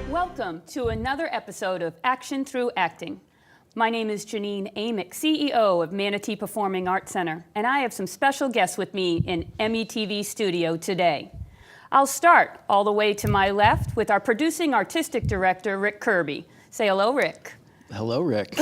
Welcome to another episode of Action Through Acting. My name is Janine Amick, CEO of Manatee Performing Arts Center, and I have some special guests with me in METV studio today. I'll start all the way to my left with our producing artistic director, Rick Kirby. Say hello, Rick. Hello, Rick.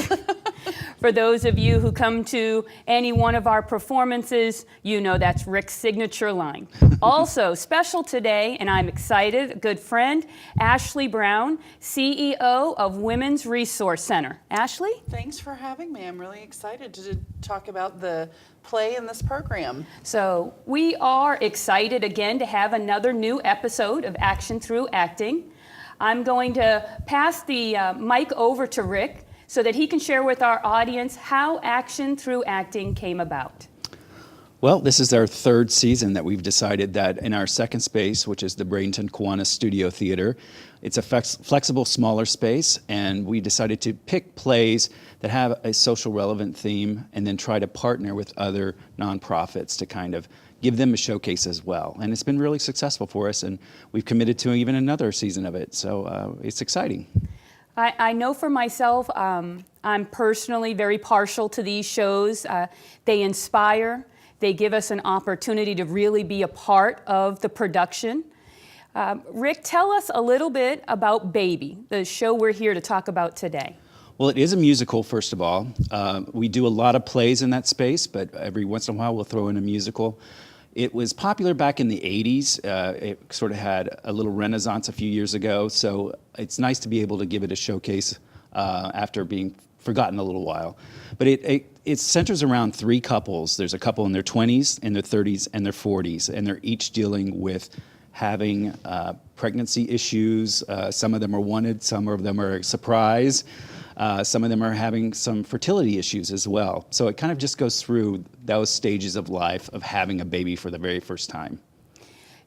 For those of you who come to any one of our performances, you know that's Rick's signature line. Also special today, and I'm excited, a good friend, Ashley Brown, CEO of Women's Resource Center. Ashley? Thanks for having me. I'm really excited to talk about the play in this program. So we are excited again to have another new episode of Action Through Acting. I'm going to pass the mic over to Rick so that he can share with our audience how Action Through Acting came about. Well, this is our third season that we've decided that in our second space, which is the Bradenton Kiwanis Studio Theater, it's a flexible, smaller space, and we decided to pick plays that have a social relevant theme and then try to partner with other nonprofits to kind of give them a showcase as well. And it's been really successful for us, and we've committed to even another season of it, so it's exciting. I know for myself, I'm personally very partial to these shows. They inspire, they give us an opportunity to really be a part of the production. Rick, tell us a little bit about Baby, the show we're here to talk about today. Well, it is a musical, first of all. We do a lot of plays in that space, but every once in a while we'll throw in a musical. It was popular back in the 80s. It sort of had a little renaissance a few years ago, so it's nice to be able to give it a showcase after being forgotten a little while. But it centers around three couples. There's a couple in their 20s, in their 30s, and their 40s, and they're each dealing with having pregnancy issues. Some of them are wanted, some of them are a surprise. Some of them are having some fertility issues as well. So it kind of just goes through those stages of life of having a baby for the very first time.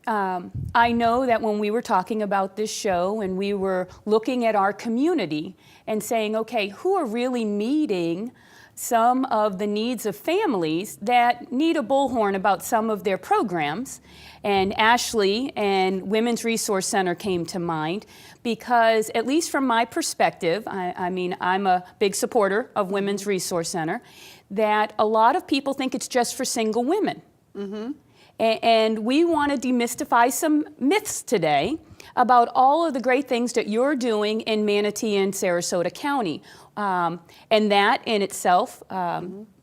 I know that when we were talking about this show and we were looking at our community and saying, okay, who are really meeting some of the needs of families that need a bullhorn about some of their programs, and Ashley and Women's Resource Center came to mind because, at least from my perspective, I mean, I'm a big supporter of Women's Resource Center, that a lot of people think it's just for single women. Mm-hmm. And we want to demystify some myths today about all of the great things that you're doing in Manatee and Sarasota County. And that in itself,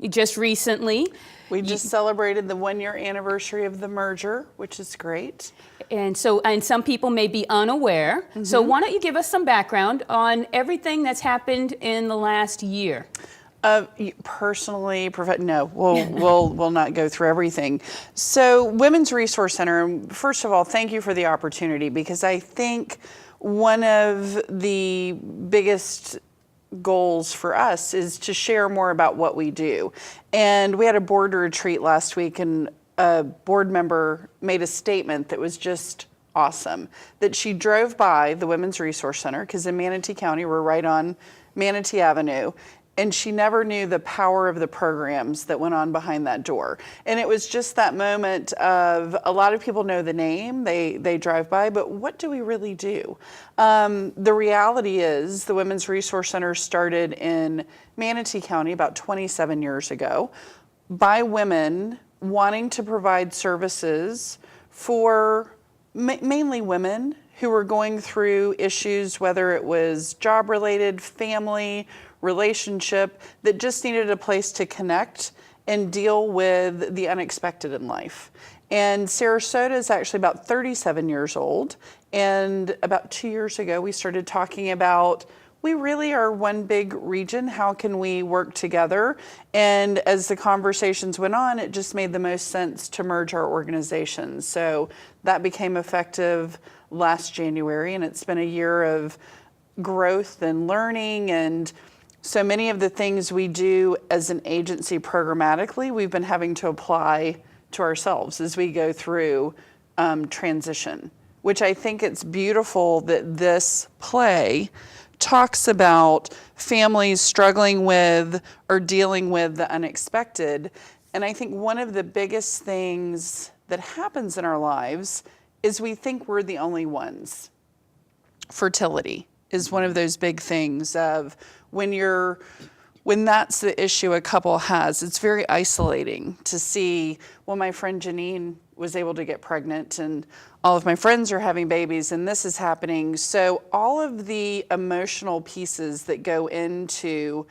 just recently. We just celebrated the 1-year anniversary of the merger, which is great. And some people may be unaware. Mm-hmm. So why don't you give us some background on everything that's happened in the last year? Personally, no, we'll not go through everything. So Women's Resource Center, first of all, thank you for the opportunity, because I think one of the biggest goals for us is to share more about what we do. And we had a board retreat last week, and a board member made a statement that was just awesome, that she drove by the Women's Resource Center, because in Manatee County, we're right on Manatee Avenue, and she never knew the power of the programs that went on behind that door. And it was just that moment of, a lot of people know the name, they drive by, but what do we really do? The reality is the Women's Resource Center started in Manatee County about 27 years ago by women wanting to provide services for mainly women who were going through issues, whether it was job-related, family, relationship, that just needed a place to connect and deal with the unexpected in life. And Sarasota is actually about 37 years old. And about 2 years ago, we started talking about we really are one big region. How can we work together? And as the conversations went on, it just made the most sense to merge our organizations. So that became effective last January, and it's been a year of growth and learning. And so many of the things we do as an agency programmatically, we've been having to apply to ourselves as we go through transition, which I think it's beautiful that this play talks about families struggling with or dealing with the unexpected. And I think one of the biggest things that happens in our lives is we think we're the only ones. Fertility is one of those big things of when that's the issue a couple has, it's very isolating to see, well, my friend Janine was able to get pregnant and all of my friends are having babies and this is happening. So all of the emotional pieces that go into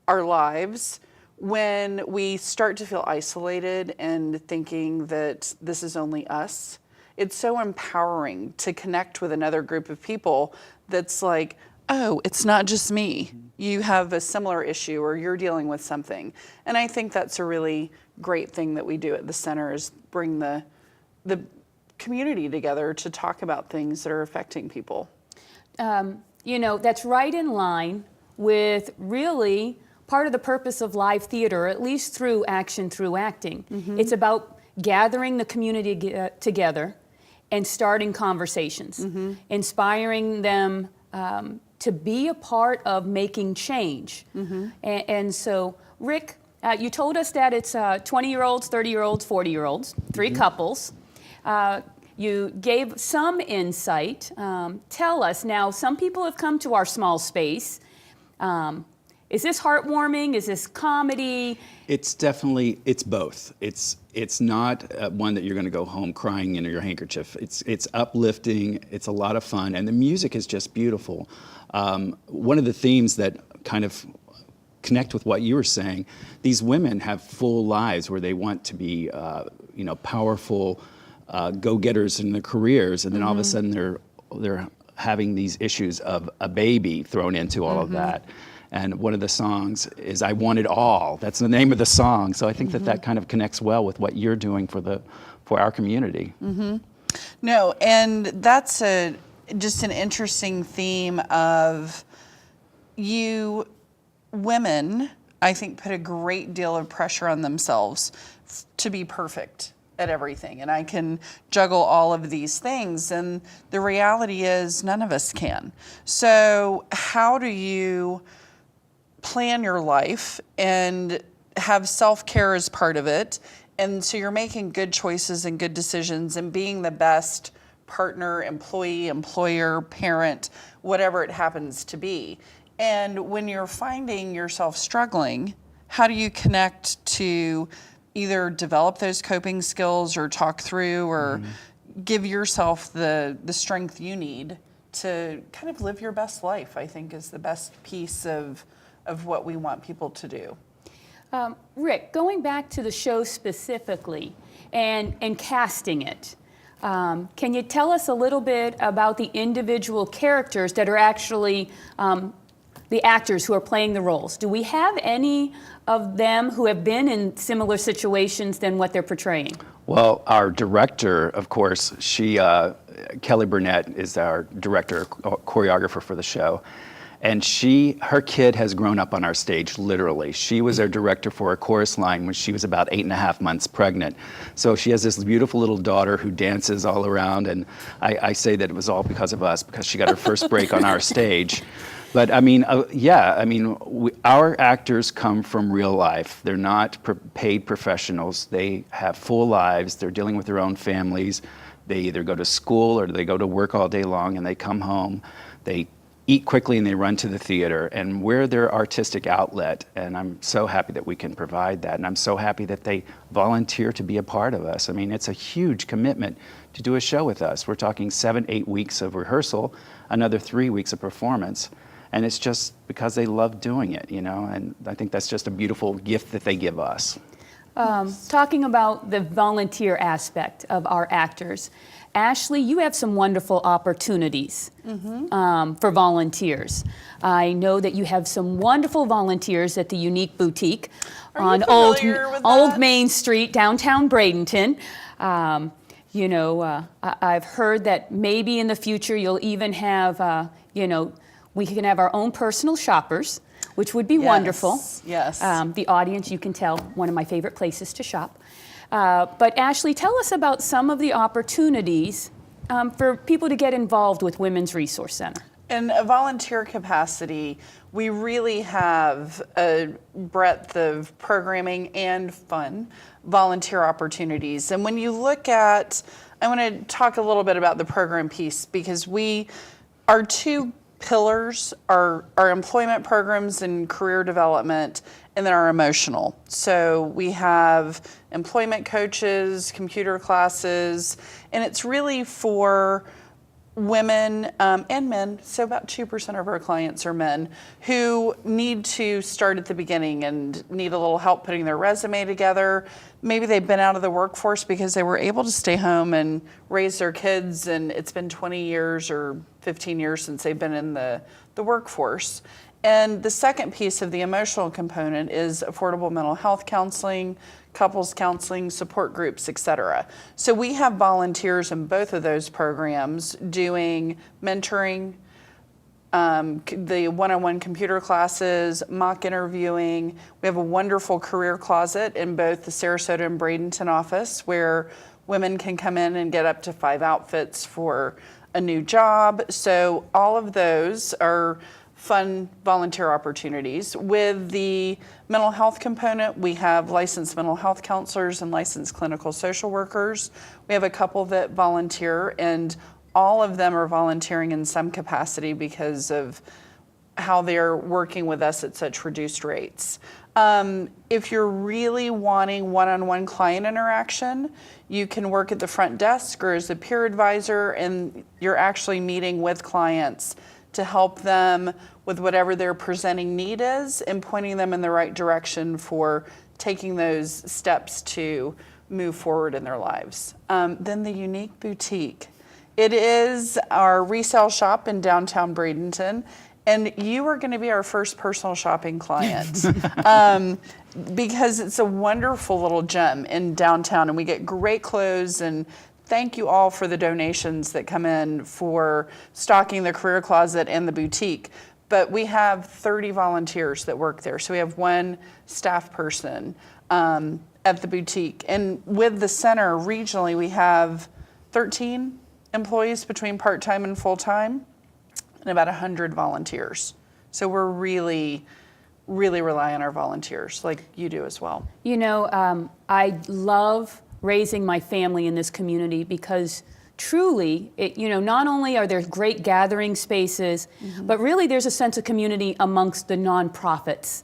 our lives, when we start to feel isolated and thinking that this is only us, it's so empowering to connect with another group of people that's like, oh, it's not just me. You have a similar issue or you're dealing with something. And I think that's a really great thing that we do at the center is bring the community together to talk about things that are affecting people. That's right in line with really part of the purpose of live theater, at least through action, through acting. Mm-hmm. It's about gathering the community together and starting conversations, mm-hmm. inspiring them to be a part of making change. Mm-hmm. And so, Rick, you told us that it's 20-year-olds, 30-year-olds, 40-year-olds, three mm-hmm. couples. You gave some insight. Tell us now, some people have come to our small space. Is this heartwarming? Is this comedy? It's both. It's not one that you're going to go home crying into your handkerchief. It's uplifting. It's a lot of fun, and the music is just beautiful. One of the themes that kind of connect with what you were saying, these women have full lives where they want to be, powerful go-getters in their careers, and then mm-hmm. all of a sudden they're having these issues of a baby thrown into all mm-hmm. of that. And one of the songs is "I Want It All." That's the name of the song. So I think mm-hmm. that kind of connects well with what you're doing for our community. Mm-hmm. No, and that's just an interesting theme of you women, I think, put a great deal of pressure on themselves to be perfect at everything. And I can juggle all of these things. And the reality is none of us can. So how do you plan your life and have self-care as part of it? And so you're making good choices and good decisions and being the best partner, employee, employer, parent, whatever it happens to be. And when you're finding yourself struggling, how do you connect to either develop those coping skills or talk through or mm-hmm. give yourself the strength you need to kind of live your best life, I think is the best piece of what we want people to do. Rick, going back to the show specifically and casting it, can you tell us a little bit about the individual characters that are actually the actors who are playing the roles? Do we have any of them who have been in similar situations than what they're portraying? Well, our director, of course, Kelly Burnett is our director, choreographer for the show. And her kid has grown up on our stage, literally. She was our director for a chorus line when she was about 8.5 months pregnant. So she has this beautiful little daughter who dances all around, and I say that it was all because of us, because she got her first break on our stage. But our actors come from real life. They're not paid professionals. They have full lives. They're dealing with their own families. They either go to school or they go to work all day long, and they come home. They eat quickly and they run to the theater, and we're their artistic outlet, and I'm so happy that we can provide that, and I'm so happy that they volunteer to be a part of us. I mean, it's a huge commitment to do a show with us. We're talking 7-8 weeks of rehearsal, another 3 weeks of performance, and it's just because they love doing it, and I think that's just a beautiful gift that they give us. Talking about the volunteer aspect of our actors, Ashley, you have some wonderful opportunities for volunteers. I know that you have some wonderful volunteers at the Unique Boutique on Old Main Street, downtown Bradenton. I've heard that maybe in the future you'll even have, we can have our own personal shoppers, which would be wonderful. Yes. The audience, you can tell, one of my favorite places to shop. But Ashley, tell us about some of the opportunities for people to get involved with Women's Resource Center. In a volunteer capacity, we really have a breadth of programming and fun volunteer opportunities. And when you look at, I want to talk a little bit about the program piece, because our two pillars are our employment programs and career development, and then our emotional. So we have employment coaches, computer classes, and it's really for women and men, so about 2% of our clients are men, who need to start at the beginning and need a little help putting their resume together. Maybe they've been out of the workforce because they were able to stay home and raise their kids, and it's been 20 years or 15 years since they've been in the workforce. And the second piece of the emotional component is affordable mental health counseling, couples counseling, support groups, etc. So we have volunteers in both of those programs doing mentoring, the one-on-one computer classes, mock interviewing. We have a wonderful career closet in both the Sarasota and Bradenton office where women can come in and get up to 5 outfits for a new job. So all of those are fun volunteer opportunities. With the mental health component, we have licensed mental health counselors and licensed clinical social workers. We have a couple that volunteer, and all of them are volunteering in some capacity because of how they're working with us at such reduced rates. If you're really wanting one-on-one client interaction, you can work at the front desk or as a peer advisor, and you're actually meeting with clients to help them with whatever their presenting need is and pointing them in the right direction for taking those steps to move forward in their lives. Then the Unique Boutique. It is our resale shop in downtown Bradenton, and you are going to be our first personal shopping client because it's a wonderful little gem in downtown, and we get great clothes. And thank you all for the donations that come in for stocking the career closet and the boutique. But we have 30 volunteers that work there. So we have one staff person at the boutique. And with the center regionally, we have 13 employees between part-time and full-time and about 100 volunteers. So we're really rely on our volunteers like you do as well. I love raising my family in this community because truly, not only are there great gathering spaces, but really there's a sense of community amongst the nonprofits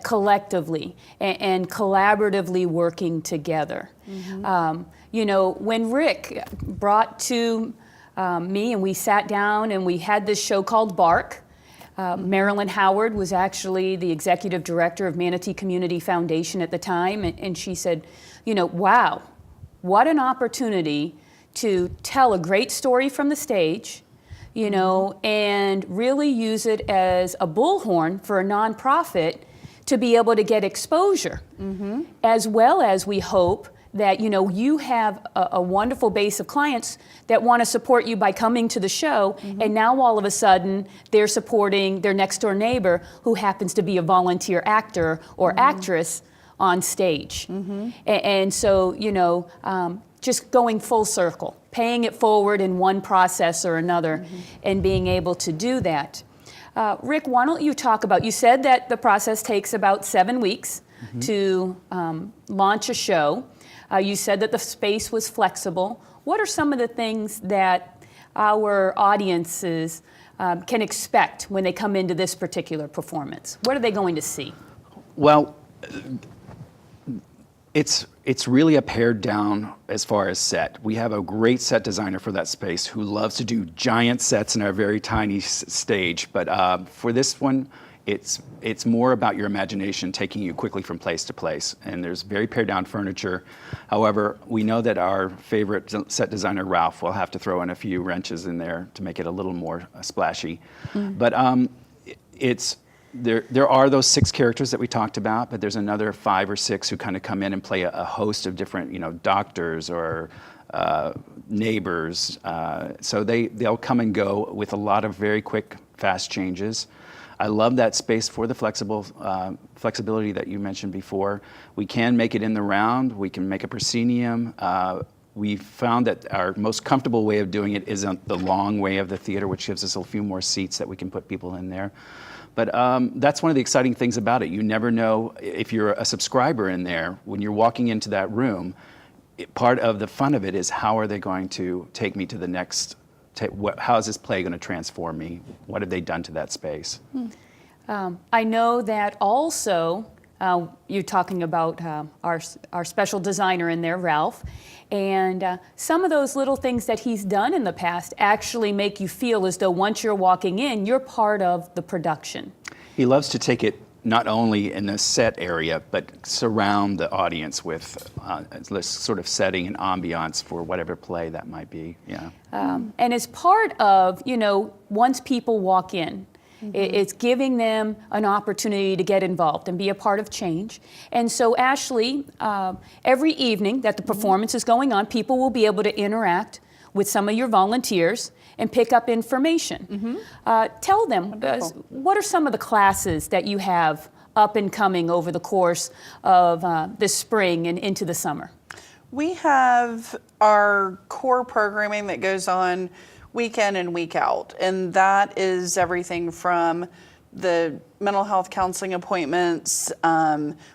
collectively and collaboratively working together. When Rick brought to me and we sat down and we had this show called Bark, Marilyn Howard was actually the executive director of Manatee Community Foundation at the time, and she said, wow, what an opportunity to tell a great story from the stage, and really use it as a bullhorn for a nonprofit to be able to get exposure, as well as we hope that you have a wonderful base of clients that want to support you by coming to the show, and now all of a sudden they're supporting their next door neighbor who happens to be a volunteer actor or actress on stage. And so, just going full circle, paying it forward in one process or another, and being able to do that. Rick, why don't you talk about, you said that the process takes about 7 weeks to launch a show. You said that the space was flexible. What are some of the things that our audiences can expect when they come into this particular performance? What are they going to see? Well, it's really a pared down as far as set. We have a great set designer for that space who loves to do giant sets in a very tiny stage. But for this one, it's more about your imagination taking you quickly from place to place. And there's very pared down furniture. However, we know that our favorite set designer, Ralph, will have to throw in a few wrenches in there to make it a little more splashy. But there are those 6 characters that we talked about, but there's another 5 or 6 who kind of come in and play a host of different, doctors or neighbors. So they'll come and go with a lot of very quick, fast changes. I love that space for the flexibility that you mentioned before. We can make it in the round. We can make a proscenium. We found that our most comfortable way of doing it is on the long way of the theater, which gives us a few more seats that we can put people in there. But that's one of the exciting things about it. You never know if you're a subscriber in there, when you're walking into that room, part of the fun of it is how are they going to take me to the next, how is this play going to transform me? What have they done to that space? I know that also, you're talking about our special designer in there, Ralph, and some of those little things that he's done in the past actually make you feel as though once you're walking in, you're part of the production. He loves to take it not only in the set area, but surround the audience with this sort of setting and ambiance for whatever play that might be. Yeah. And as part of, once people walk in, it's giving them an opportunity to get involved and be a part of change. And so, Ashley, every evening that the performance is going on, people will be able to interact with some of your volunteers and pick up information. Tell them, what are some of the classes that you have up and coming over the course of this spring and into the summer? We have our core programming that goes on week in and week out, and that is everything from the mental health counseling appointments.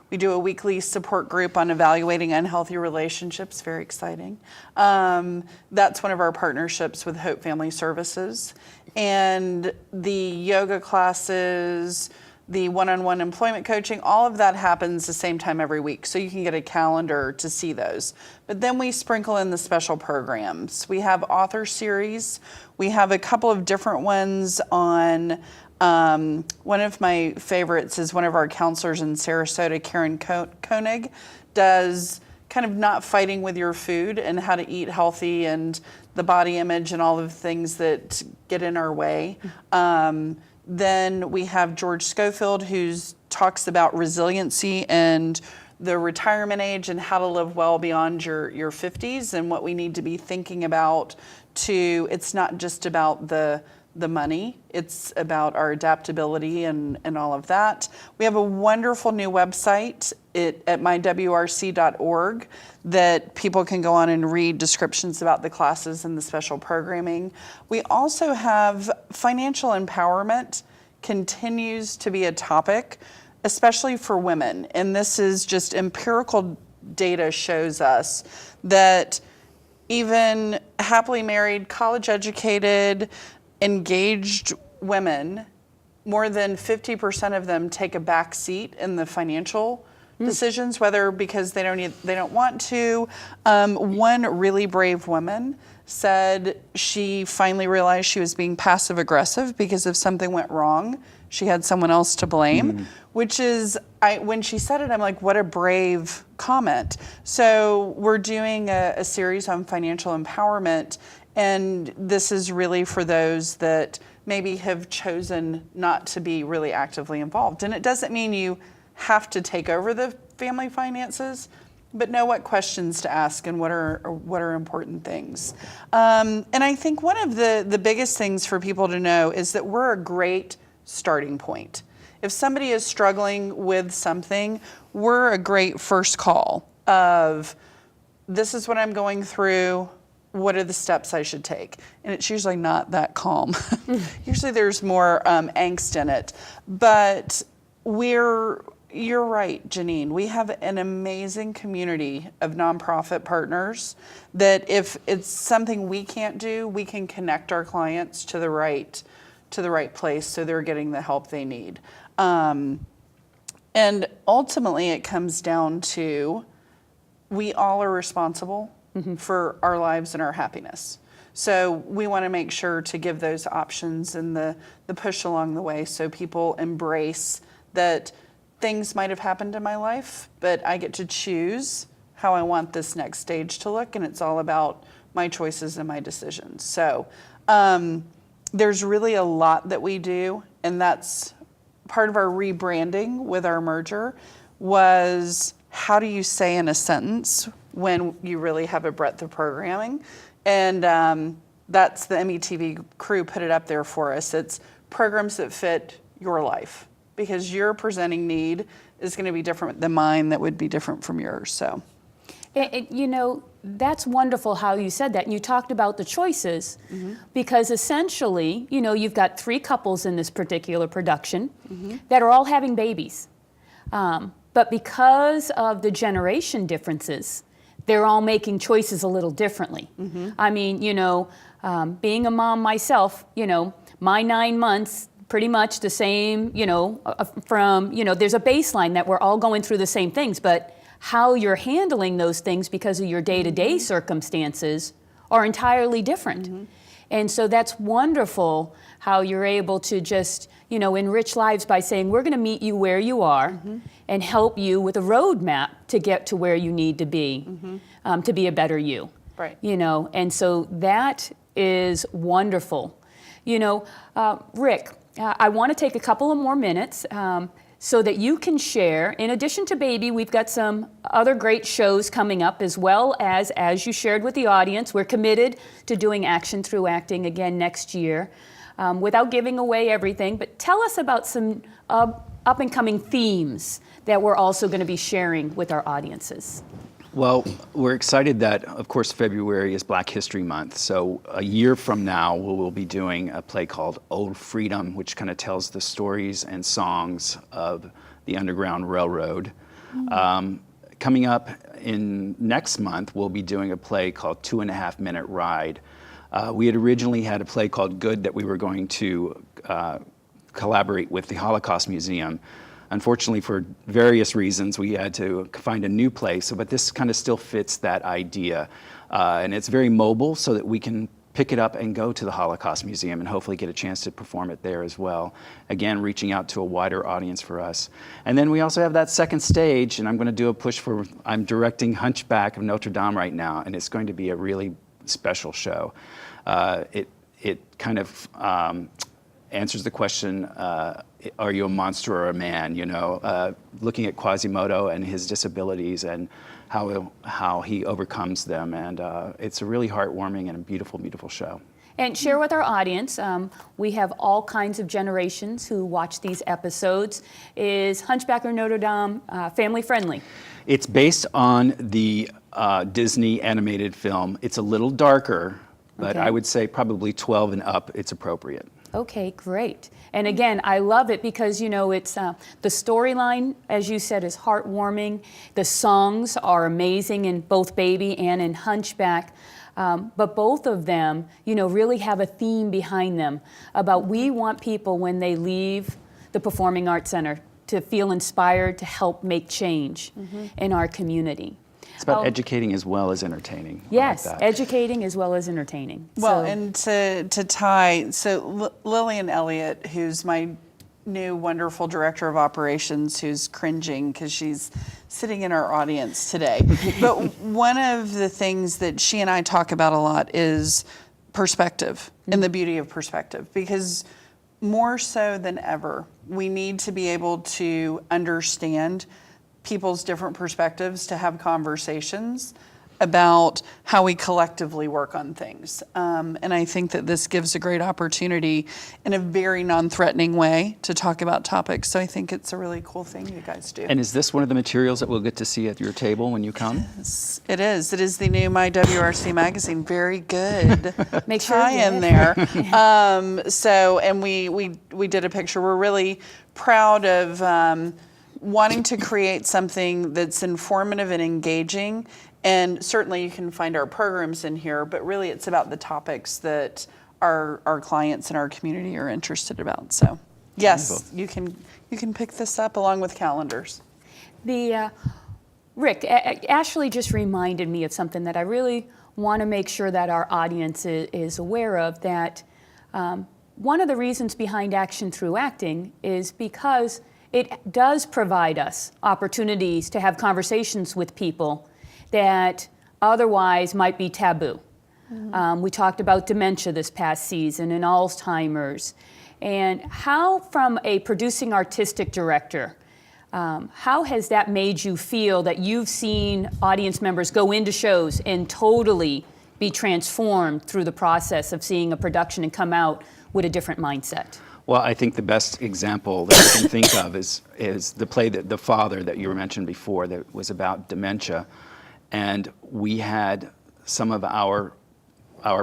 We do a weekly support group on evaluating unhealthy relationships, very exciting. That's one of our partnerships with Hope Family Services. And the yoga classes, the one-on-one employment coaching, all of that happens the same time every week. So you can get a calendar to see those. But then we sprinkle in the special programs. We have author series. We have a couple of different ones on, one of my favorites is one of our counselors in Sarasota, Karen Koenig, does kind of not fighting with your food and how to eat healthy and the body image and all of the things that get in our way. Then we have George Schofield, who talks about resiliency and the retirement age and how to live well beyond your 50s and what we need to be thinking about. It's not just about the money, it's about our adaptability and all of that. We have a wonderful new website at mywrc.org that people can go on and read descriptions about the classes and the special programming. We also have financial empowerment continues to be a topic, especially for women. And this is just empirical data shows us that even happily married, college educated, engaged women, more than 50% of them take a back seat in the financial decisions, whether because they don't want to. One really brave woman said she finally realized she was being passive aggressive because if something went wrong, she had someone else to blame, which is, when she said it, I'm like, what a brave comment. So we're doing a series on financial empowerment, and this is really for those that maybe have chosen not to be really actively involved. And it doesn't mean you have to take over the family finances, but know what questions to ask and what are important things. And I think one of the biggest things for people to know is that we're a great starting point. If somebody is struggling with something, we're a great first call of, this is what I'm going through, what are the steps I should take? And it's usually not that calm. Usually there's more angst in it. But you're right, Janine. We have an amazing community of nonprofit partners that if it's something we can't do, we can connect our clients to the right place so they're getting the help they need. And ultimately it comes down to, we all are responsible for our lives and our happiness. So we want to make sure to give those options and the push along the way so people embrace that things might have happened in my life, but I get to choose how I want this next stage to look, and it's all about my choices and my decisions. So there's really a lot that we do, and that's part of our rebranding with our merger was how do you say in a sentence when you really have a breadth of programming? And that's the METV crew put it up there for us. It's programs that fit your life because your presenting need is going to be different than mine that would be different from yours. So, you know, that's wonderful how you said that. And you talked about the choices because essentially, you know, you've got 3 couples in this particular production that are all having babies. But because of the generation differences, they're all making choices a little differently. I mean, you know, being a mom myself, you know, my 9 months, pretty much the same, you know, from, you know, there's a baseline that we're all going through the same things, but how you're handling those things because of your day-to-day circumstances are entirely different. And so that's wonderful how you're able to just, you know, enrich lives by saying, we're going to meet you where you are and help you with a roadmap to get to where you need to be a better you. Right. You know, and so that is wonderful. You know, Rick, I want to take a couple of more minutes so that you can share. In addition to Baby, we've got some other great shows coming up, as well as you shared with the audience, we're committed to doing Action Through Acting again next year. Without giving away everything, but tell us about some up-and-coming themes that we're also going to be sharing with our audiences. Well, we're excited that, of course, February is Black History Month. So a year from now, we'll be doing a play called Old Freedom, which kind of tells the stories and songs of the Underground Railroad. Coming up in next month, we'll be doing a play called 2.5 Minute Ride. We had originally had a play called Good that we were going to collaborate with the Holocaust Museum. Unfortunately, for various reasons, we had to find a new play, but this kind of still fits that idea. And it's very mobile so that we can pick it up and go to the Holocaust Museum and hopefully get a chance to perform it there as well. Again, reaching out to a wider audience for us. And then we also have that second stage, and I'm going to do a push for, I'm directing Hunchback of Notre Dame right now, and it's going to be a really special show. It kind of answers the question, are you a monster or a man? You know, looking at Quasimodo and his disabilities and how he overcomes them. And it's a really heartwarming and a beautiful, beautiful show. And share with our audience, we have all kinds of generations who watch these episodes. Is Hunchback of Notre Dame family friendly? It's based on the Disney animated film. It's a little darker, but Okay. I would say probably 12 and up, it's appropriate. Okay, great. And again, I love it because, you know, it's the storyline, as you said, is heartwarming. The songs are amazing in both Baby and in Hunchback. But both of them, you know, really have a theme behind them about we want people when they leave the Performing Arts Center to feel inspired to help make change in our community. It's about educating as well as entertaining. Yes, I like that. educating as well as entertaining. Well, So- and to tie, so Lillian Elliott, who's my new wonderful director of operations, who's cringing because she's sitting in our audience today. But one of the things that she and I talk about a lot is perspective and the beauty of perspective, because more so than ever, we need to be able to understand people's different perspectives to have conversations about how we collectively work on things. And I think that this gives a great opportunity in a very non-threatening way to talk about topics. So I think it's a really cool thing you guys do. And is this one of the materials that we'll get to see at your table when you come? It is. It is the new My WRC magazine. Very good. Make sure tie you in there. So, and we did a picture. We're really proud of wanting to create something that's informative and engaging. And certainly you can find our programs in here, but really it's about the topics that our clients and our community are interested about. So yes, you can pick this up along with calendars. Rick, Ashley just reminded me of something that I really want to make sure that our audience is aware of that one of the reasons behind Action Through Acting is because it does provide us opportunities to have conversations with people that otherwise might be taboo. We talked about dementia this past season and Alzheimer's. And how, from a producing artistic director, how has that made you feel that you've seen audience members go into shows and totally be transformed through the process of seeing a production and come out with a different mindset? Well, I think the best example that I can think of is the play that The Father that you mentioned before that was about dementia. And we had some of our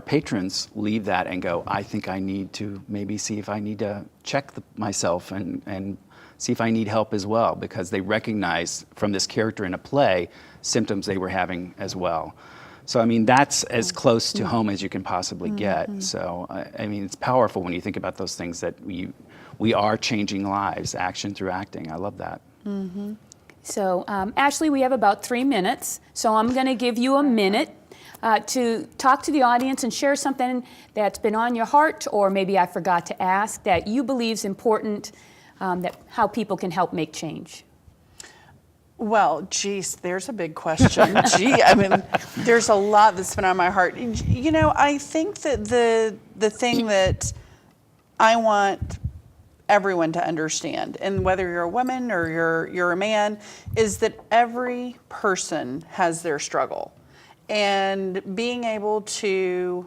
patrons leave that and go, I think I need to maybe see if I need to check myself and see if I need help as well, because they recognized from this character in a play symptoms they were having as well. So, I mean, that's as close to home as you can possibly get. So, I mean, it's powerful when you think about those things that we are changing lives, action through acting. I love that. So, Ashley, we have about 3 minutes, so I'm going to give you a minute to talk to the audience and share something that's been on your heart, or maybe I forgot to ask, that you believe is important, that how people can help make change. Well, geez, there's a big question. I mean, there's a lot that's been on my heart. You know, I think that the thing that I want everyone to understand, and whether you're a woman or you're a man, is that every person has their struggle. And being able to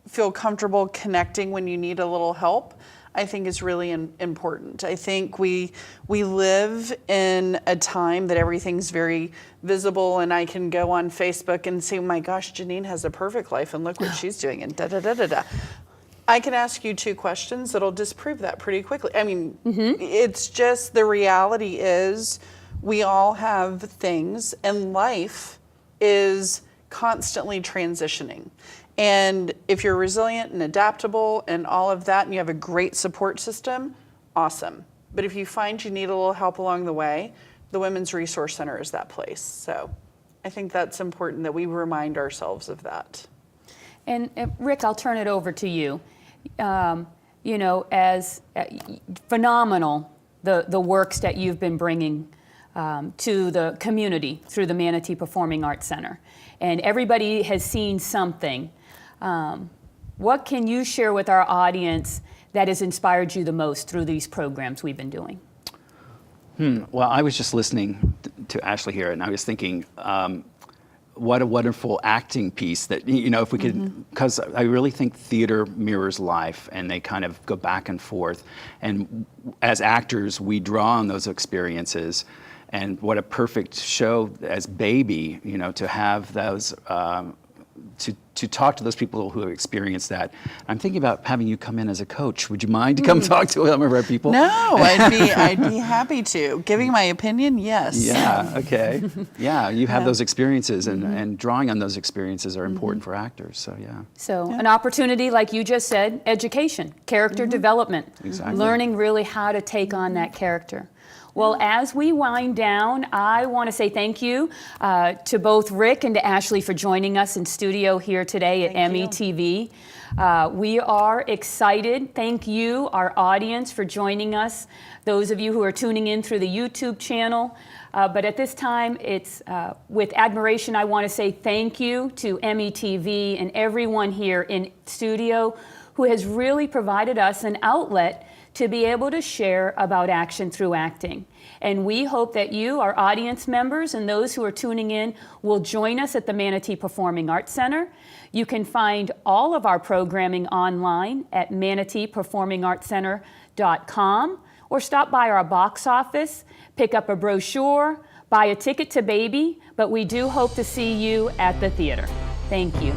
feel comfortable connecting when you need a little help, I think is really important. I think we live in a time that everything's very visible, and I can go on Facebook and say, oh my gosh, Janine has a perfect life and look what she's doing, and da-da-da-da-da. I can ask you 2 questions that'll disprove that pretty quickly. I mean, it's just, the reality is we all have things, and life is constantly transitioning. And if you're resilient and adaptable and all of that, and you have a great support system, awesome. But if you find you need a little help along the way, the Women's Resource Center is that place. So I think that's important that we remind ourselves of that. And Rick, I'll turn it over to you. You know, as phenomenal the works that you've been bringing to the community through the Manatee Performing Arts Center. And everybody has seen something. What can you share with our audience that has inspired you the most through these programs we've been doing? Well, I was just listening to Ashley here, and I was thinking, what a wonderful acting piece that, you know, if we could, because I really think theater mirrors life, and they kind of go back and forth. And as actors, we draw on those experiences. And what a perfect show as Baby, you know, to have those, to talk to those people who have experienced that. I'm thinking about having you come in as a coach. Would you mind to come talk to some of our people? No, I'd be happy to. Giving my opinion, yes. Yeah, okay. Yeah, you have those experiences, and drawing on those experiences are important for actors, so yeah. So an opportunity, like you just said, education, character development, learning really how to take on that character. Well, as we wind down, I want to say thank you to both Rick and to Ashley for joining us in studio here today at METV. We are excited. Thank you, our audience, for joining us, those of you who are tuning in through the YouTube channel. But at this time, it's with admiration, I want to say thank you to METV and everyone here in studio who has really provided us an outlet to be able to share about action through acting. And we hope that you, our audience members, and those who are tuning in will join us at the Manatee Performing Arts Center. You can find all of our programming online at manateeperformingartscenter.com, or stop by our box office, pick up a brochure, buy a ticket to Baby, but we do hope to see you at the theater. Thank you.